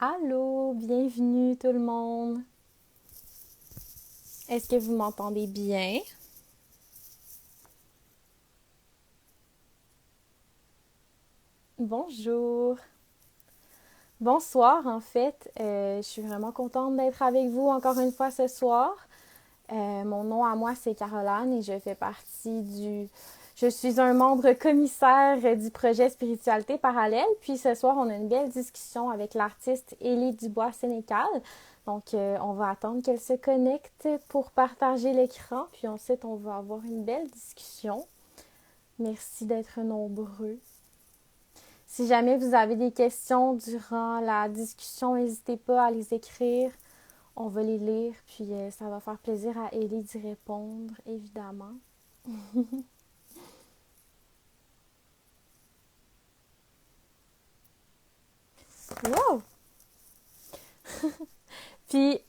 Allô, bienvenue tout le monde. Est-ce que vous m'entendez bien? Bonjour. Bonsoir en fait. Je suis vraiment contente d'être avec vous encore une fois ce soir. Mon nom à moi c'est Caroline et je fais partie du... Je suis un membre commissaire du projet Spiritualité Parallèle. Puis ce soir, on a une belle discussion avec l'artiste Élie Dubois-Sénécal. Donc, on va attendre qu'elle se connecte pour partager l'écran. Puis ensuite, on va avoir une belle discussion. Merci d'être nombreux. Si jamais vous avez des questions durant la discussion, n'hésitez pas à les écrire. On va les lire, puis ça va faire plaisir à Élie d'y répondre, évidemment. Wow! Puis,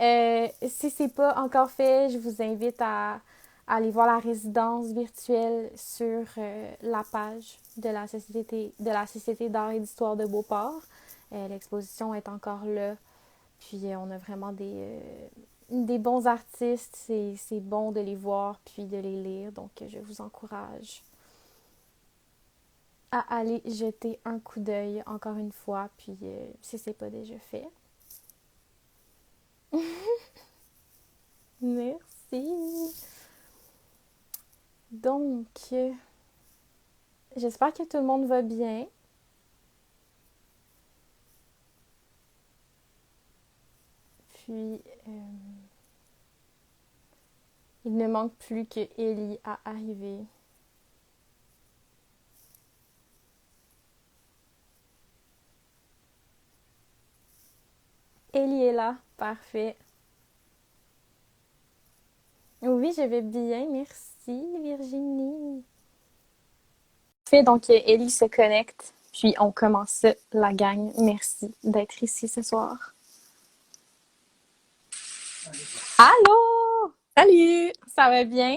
si c'est pas encore fait, je vous invite à aller voir la résidence virtuelle sur la page de la Société d'art et d'histoire de Beauport. L'exposition est encore là. Puis, on a vraiment des bons artistes. C'est bon de les voir puis de les lire. Donc, je vous encourage à aller jeter un coup d'œil encore une fois. Puis, si c'est pas déjà fait. Merci. Donc, j'espère que tout le monde va bien. Puis, il ne manque plus que Ellie à arriver. Ellie est là. Parfait. Oui, je vais bien. Merci, Virginie. Fait donc, Ellie se connecte. Puis, on commence la gang. Merci d'être ici ce soir. Allô! Salut! Ça va bien?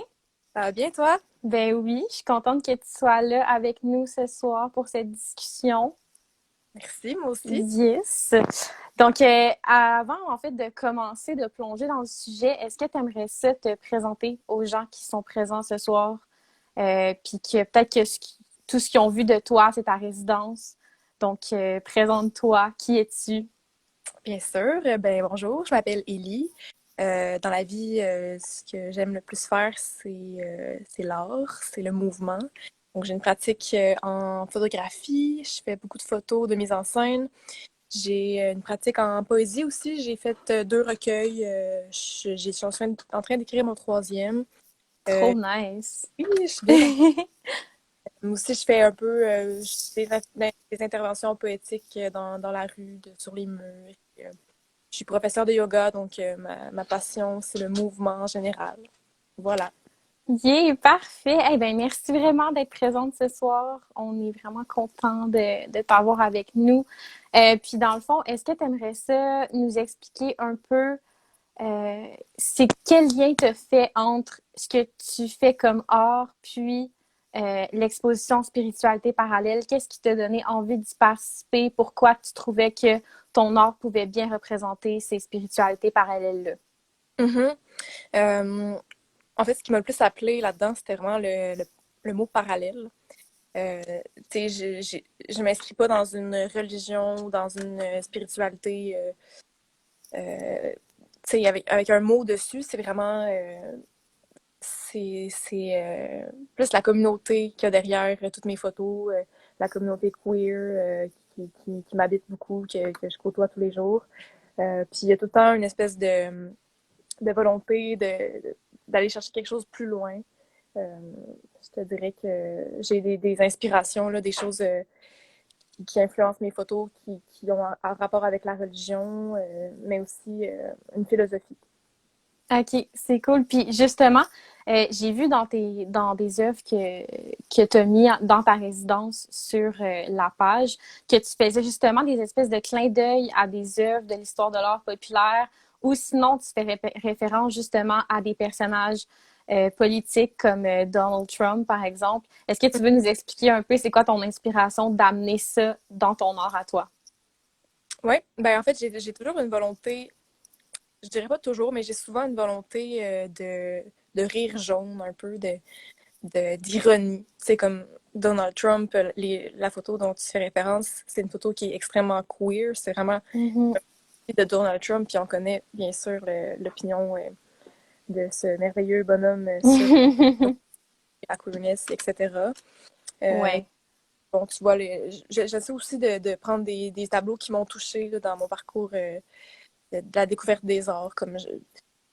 Ça va bien, toi? Ben oui, je suis contente que tu sois là avec nous ce soir pour cette discussion. Merci, moi aussi. Yes. Donc, avant en fait de commencer, de plonger dans le sujet, est-ce que tu aimerais ça te présenter aux gens qui sont présents ce soir, puis que peut-être que tout ce qu'ils ont vu de toi, c'est ta résidence. Donc, présente-toi. Qui es-tu? Bien sûr. Ben bonjour, je m'appelle Élie. Dans la vie, ce que j'aime le plus faire, c'est l'art, c'est le mouvement. Donc, j'ai une pratique en photographie. Je fais beaucoup de photos, de mise en scène. J'ai une pratique en poésie aussi. J'ai fait deux recueils. Je suis en train d'écrire mon troisième. Euh, Trop nice. oui, je suis bien. Moi aussi, je fais un peu des interventions poétiques dans la rue, sur les murs. Je suis professeure de yoga, donc ma passion, c'est le mouvement en général. Voilà. Yeah, parfait. Eh ben, merci vraiment d'être présente ce soir. On est vraiment content de t'avoir avec nous. Puis dans le fond, est-ce que tu aimerais ça nous expliquer un peu c'est quel lien te fait entre ce que tu fais comme art puis l'exposition spiritualité parallèle? Qu'est-ce qui t'a donné envie d'y participer? Pourquoi tu trouvais que ton art pouvait bien représenter ces spiritualités parallèles-là? Mhm. Euh, En fait, ce qui m'a le plus appelé là-dedans, c'était vraiment le mot parallèle. Euh, Tu sais, je m'inscris pas dans une religion ou dans une spiritualité. Tu sais, avec un mot dessus, c'est vraiment c'est plus la communauté qu'il y a derrière toutes mes photos, la communauté queer qui m'habite beaucoup, que je côtoie tous les jours. Puis il y a tout le temps une espèce de volonté d'aller chercher quelque chose plus loin. Euh, je te dirais que j'ai des inspirations, là, des choses qui influencent mes photos, qui ont un rapport avec la religion, mais aussi une philosophie. OK, c'est cool. Puis justement, j'ai vu dans des œuvres que tu as mis dans ta résidence sur la page que tu faisais justement des espèces de clins d'œil à des œuvres de l'histoire de l'art populaire ou sinon tu fais référence justement à des personnages politiques comme Donald Trump, par exemple. Est-ce que tu veux nous expliquer un peu c'est quoi ton inspiration d'amener ça dans ton art à toi? Ouais, ben en fait, j'ai toujours une volonté, je dirais pas toujours, mais j'ai souvent une volonté de rire jaune, un peu, d'ironie. C'est comme Donald Trump, la photo dont tu fais référence, c'est une photo qui est extrêmement queer. C'est vraiment Mhm. de Donald Trump, puis on connaît bien sûr l'opinion de ce merveilleux bonhomme sur la queerness, etc. Euh, Ouais. bon, tu vois, j'essaie aussi de prendre des tableaux qui m'ont touchée là, dans mon parcours de la découverte des arts,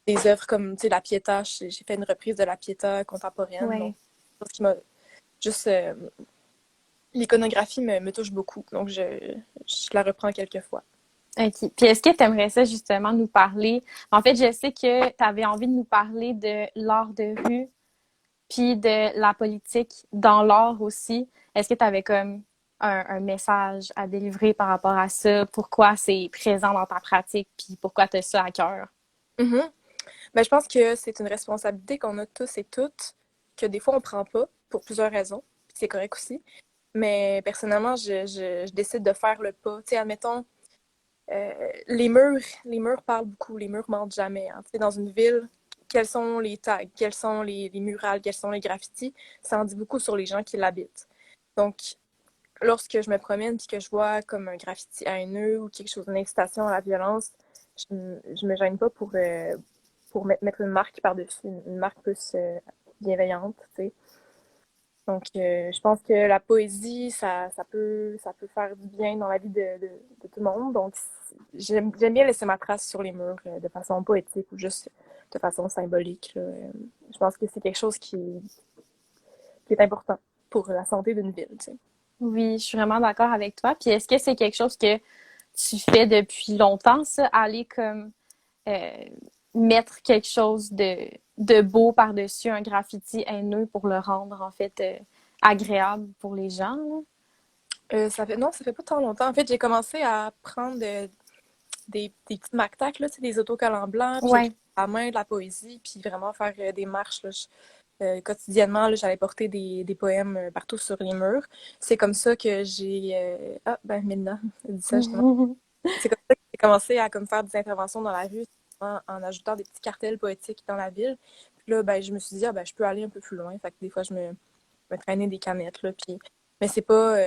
des œuvres comme tu sais, la Pietà. J'ai fait une reprise de la Pietà contemporaine, donc Ouais. ce qui m'a juste l'iconographie me touche beaucoup, donc je la reprends quelques fois. OK. Puis est-ce que tu aimerais ça justement nous parler? En fait, je sais que tu avais envie de nous parler de l'art de rue, puis de la politique dans l'art aussi. Est-ce que tu avais comme un message à délivrer par rapport à ça? Pourquoi c'est présent dans ta pratique, puis pourquoi tu as ça à cœur? Mhm. Ben, je pense que c'est une responsabilité qu'on a tous et toutes, que des fois on prend pas, pour plusieurs raisons, puis c'est correct aussi. Mais personnellement, je décide de faire le pas. Tu sais, admettons, les murs parlent beaucoup, les murs mentent jamais. Hein. Tu sais, dans une ville, quels sont les tags, quels sont les murales, quels sont les graffitis, ça en dit beaucoup sur les gens qui l'habitent. Donc, lorsque je me promène et que je vois comme un graffiti haineux ou quelque chose, une incitation à la violence, je me gêne pas pour mettre une marque par-dessus, une marque plus bienveillante, tu sais. Donc, je pense que la poésie, ça peut faire du bien dans la vie de tout le monde. Donc, j'aime bien laisser ma trace sur les murs de façon poétique ou juste de façon symbolique. Là. Je pense que c'est quelque chose qui est important pour la santé d'une ville, tu sais. Oui, je suis vraiment d'accord avec toi. Puis est-ce que c'est quelque chose que tu fais depuis longtemps, ça, aller comme euh, mettre quelque chose de beau par-dessus un graffiti haineux pour le rendre en fait agréable pour les gens, là? Non, ça fait pas tant longtemps. En fait, j'ai commencé à prendre des petits mactacs, là, tu sais, des autocollants blancs, puis écrire Ouais. à la main de la poésie, puis vraiment faire des marches. Là. Quotidiennement, là, j'allais porter des poèmes partout sur les murs. C'est comme ça que j'ai... Ah, ben, Milna dit ça justement. C'est comme ça que j'ai commencé à comme, faire des interventions dans la rue en ajoutant des petits cartels poétiques dans la ville. Puis là, ben, je me suis dit, ah, ben, je peux aller un peu plus loin. Fait que des fois, me traînais des canettes, là, puis... Mais c'est pas...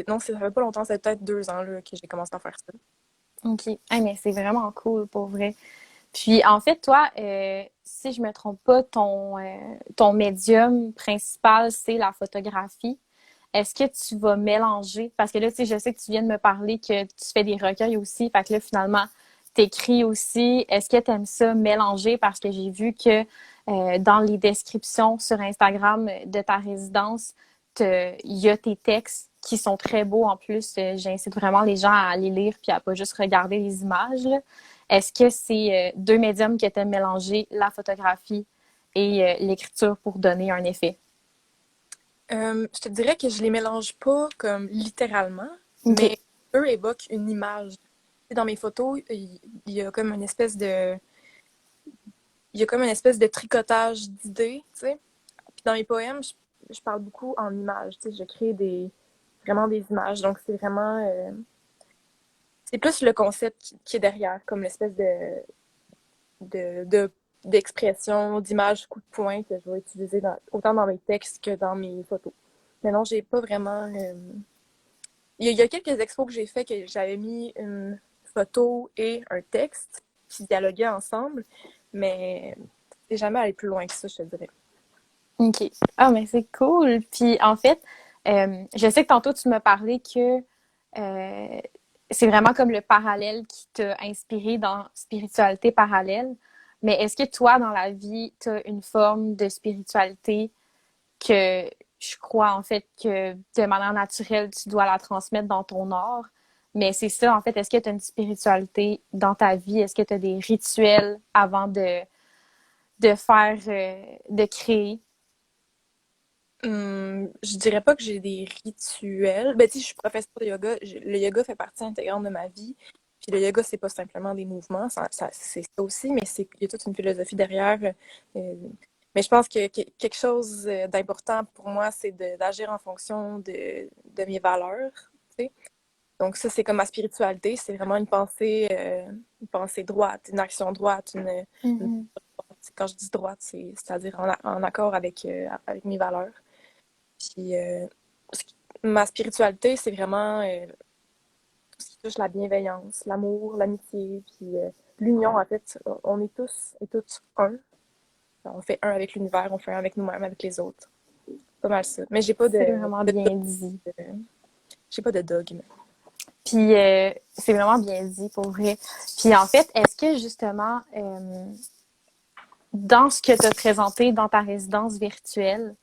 non, ça fait pas longtemps, ça fait peut-être 2 ans là, que j'ai commencé à faire ça. OK. Ah, mais c'est vraiment cool pour vrai. Puis en fait, toi, si je me trompe pas, ton médium principal, c'est la photographie. Est-ce que tu vas mélanger? Parce que là, tu sais, je sais que tu viens de me parler que tu fais des recueils aussi. Fait que là, finalement, t'écris aussi. Est-ce que tu aimes ça mélanger? Parce que j'ai vu que dans les descriptions sur Instagram de ta résidence, il y a tes textes qui sont très beaux en plus. J'incite vraiment les gens à les lire puis à pas juste regarder les images, là. Est-ce que c'est deux médiums que tu aimes mélanger, la photographie et l'écriture pour donner un effet? Je te dirais que je les mélange pas comme littéralement, OK. mais eux évoquent une image. Dans mes photos, il y a comme une espèce il y a comme une espèce de tricotage d'idées, tu sais. Puis dans mes poèmes, je parle beaucoup en images, tu sais, je crée vraiment des images. Donc c'est vraiment, c'est plus le concept qui est derrière, comme l'espèce de, de- d'expression, d'image, coup de poing que je vais utiliser autant dans mes textes que dans mes photos. Mais non, j'ai pas vraiment. Il y a quelques expos que j'ai fait que j'avais mis une photo et un texte qui dialoguaient ensemble, mais c'est jamais allé plus loin que ça, je te dirais. OK. Ah, mais c'est cool. Puis en fait, je sais que tantôt tu m'as parlé que euh, c'est vraiment comme le parallèle qui t'a inspiré dans spiritualité parallèle. Mais est-ce que toi, dans la vie, tu as une forme de spiritualité que je crois en fait que de manière naturelle, tu dois la transmettre dans ton art? Mais c'est ça, en fait, est-ce que tu as une spiritualité dans ta vie? Est-ce que tu as des rituels avant de faire, de créer? Je dirais pas que j'ai des rituels. Ben, tu sais, je suis professeure de yoga. Le yoga fait partie intégrante de ma vie. Puis le yoga, c'est pas simplement des mouvements, c'est ça aussi, mais il y a toute une philosophie derrière. Euh, mais je pense que quelque chose d'important pour moi, c'est d'agir en fonction de mes valeurs. Tu sais. Donc ça, c'est comme ma spiritualité, c'est vraiment une pensée droite, une action droite, une- Mhm. quand je dis droite, c'est-à-dire en accord avec mes valeurs. Puis ma spiritualité, c'est vraiment tout ce qui touche la bienveillance, l'amour, l'amitié, puis l'union, en fait. On est tous et toutes un. On fait un avec l'univers, on fait un avec nous-mêmes, avec les autres. Pas mal ça. Mais C'est vraiment bien dit. j'ai pas de dogme. Puis c'est vraiment bien dit pour vrai. Puis en fait, est-ce que justement, dans ce que tu as présenté dans ta résidence virtuelle,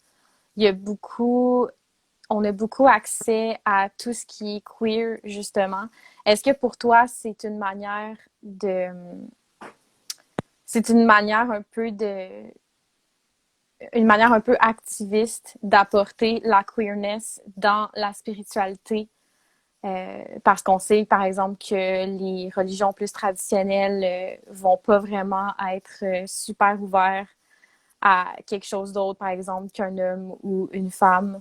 il y a beaucoup, on a beaucoup accès à tout ce qui est queer, justement. Est-ce que pour toi, c'est une manière un peu une manière un peu activiste d'apporter la queerness dans la spiritualité? Parce qu'on sait, par exemple, que les religions plus traditionnelles vont pas vraiment être super ouverts à quelque chose d'autre, par exemple, qu'un homme ou une femme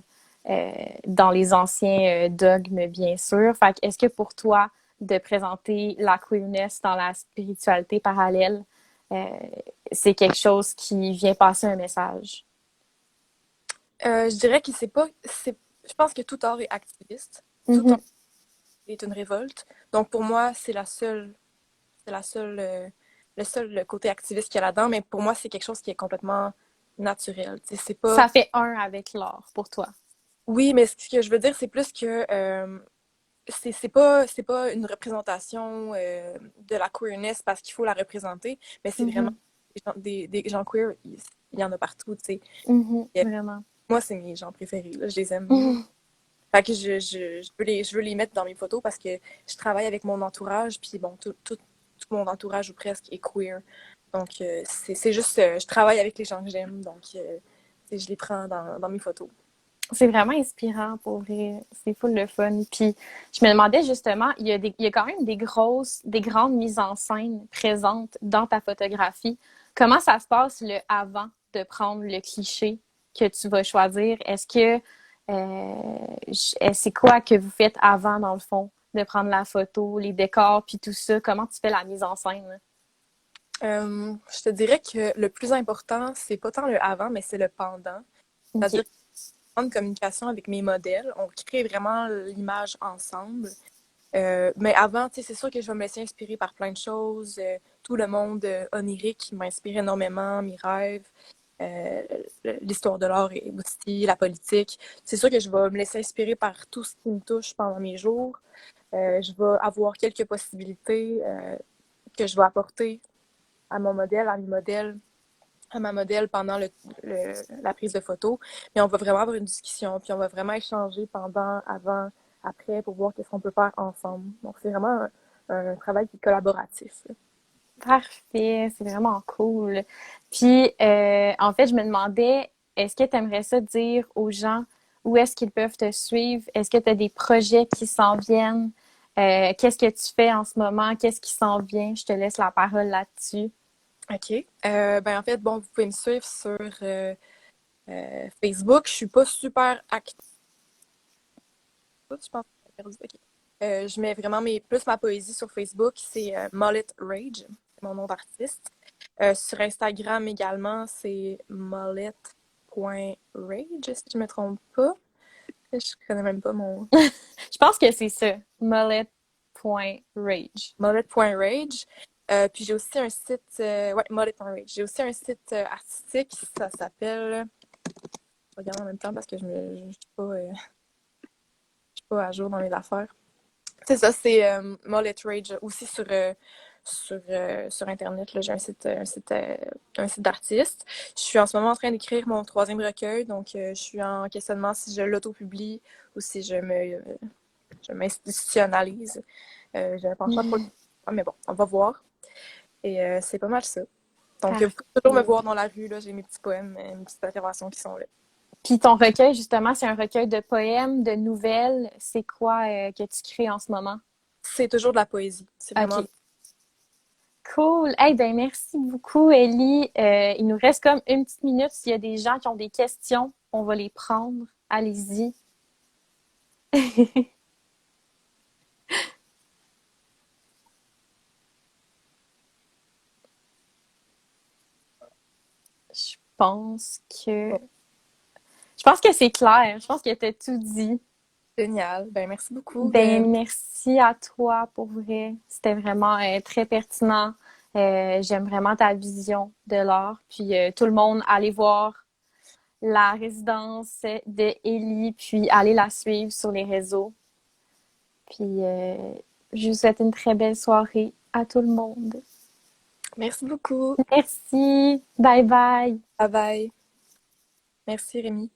dans les anciens dogmes, bien sûr. Fait que est-ce que pour toi, de présenter la queerness dans la spiritualité parallèle, euh, c'est quelque chose qui vient passer un message? Je dirais que je pense que tout art est activiste. Tout art Mhm. est une révolte. Donc pour moi, c'est le seul côté activiste qu'il y a là-dedans. Mais pour moi, c'est quelque chose qui est complètement naturel. Tu sais, c'est pas. Ça fait un avec l'art pour toi. Oui, mais ce que je veux dire, c'est plus que c'est pas une représentation de la queerness parce qu'il faut la représenter, mais c'est vraiment Mhm. des gens queer, il y en a partout, tu sais. Mhm. Et Vraiment. moi, c'est mes gens préférés, là, je les aime. Fait que je veux les mettre dans mes photos parce que je travaille avec mon entourage, puis bon, tout mon entourage ou presque est queer. Donc, c'est juste, je travaille avec les gens que j'aime, donc je les prends dans mes photos. C'est vraiment inspirant pour vrai. C'est full le fun. Puis je me demandais justement, il y a quand même des grandes mises en scène présentes dans ta photographie. Comment ça se passe le avant de prendre le cliché que tu vas choisir? C'est quoi que vous faites avant, dans le fond, de prendre la photo, les décors, puis tout ça? Comment tu fais la mise en scène? Je te dirais que le plus important, c'est pas tant le avant, mais c'est le pendant. C'est-à-dire OK. en communication avec mes modèles, on crée vraiment l'image ensemble. Mais avant, tu sais, c'est sûr que je vais me laisser inspirer par plein de choses. Tout le monde onirique m'inspire énormément, mes rêves, euh, l'histoire de l'art et aussi la politique. C'est sûr que je vais me laisser inspirer par tout ce qui me touche pendant mes jours. Je vais avoir quelques possibilités que je vais apporter à mon modèle, à mes modèles, à ma modèle pendant la prise de photo. Mais on va vraiment avoir une discussion, puis on va vraiment échanger pendant, avant, après, pour voir qu'est-ce qu'on peut faire ensemble. Donc, c'est vraiment un travail qui est collaboratif. Parfait, c'est vraiment cool. Puis, en fait, je me demandais, est-ce que tu aimerais ça dire aux gens où est-ce qu'ils peuvent te suivre? Est-ce que tu as des projets qui s'en viennent? Qu'est-ce que tu fais en ce moment? Qu'est-ce qui s'en vient? Je te laisse la parole là-dessus. OK. Ben, en fait, bon, vous pouvez me suivre sur Facebook. Je suis pas super active, je pense. OK. Je mets vraiment plus ma poésie sur Facebook. C'est Mullet Rage, c'est mon nom d'artiste. Sur Instagram également, c'est mullet.rage, si je me trompe pas. Je connais même pas mon Je pense que c'est ça, mullet.rage. mullet.rage. Puis j'ai aussi un site, ouais, mullet.rage. J'ai aussi un site artistique, ça s'appelle. Je regarde en même temps parce que je suis pas à jour dans mes affaires. C'est ça, c'est Mullet Rage aussi sur Internet. Là, j'ai un site d'artiste. Je suis en ce moment en train d'écrire mon troisième recueil, donc je suis en questionnement si je l'auto-publie ou si je m'institutionnalise. J'ai un penchant pour le mais bon, on va voir. Et c'est pas mal ça. Donc, vous pouvez toujours me Parfait. voir dans la rue, là, j'ai mes petits poèmes, mes petites interventions qui sont là. Puis ton recueil, justement, c'est un recueil de poèmes, de nouvelles. C'est quoi que tu crées en ce moment? C'est toujours de la poésie. C'est vraiment. OK. Cool. Hey, ben merci beaucoup, Ellie. Il nous reste comme une petite minute. S'il y a des gens qui ont des questions, on va les prendre. Allez-y. pense que... Je pense que c'est clair. Je pense que tu tout dit. Génial. Ben, merci beaucoup. Ben, merci à toi pour vrai. C'était vraiment très pertinent. J'aime vraiment ta vision de l'art. Puis tout le monde, allez voir la résidence de Ellie, puis allez la suivre sur les réseaux. Puis je vous souhaite une très belle soirée à tout le monde. Merci beaucoup. Merci. Bye bye. Bye bye. Merci, Rémi.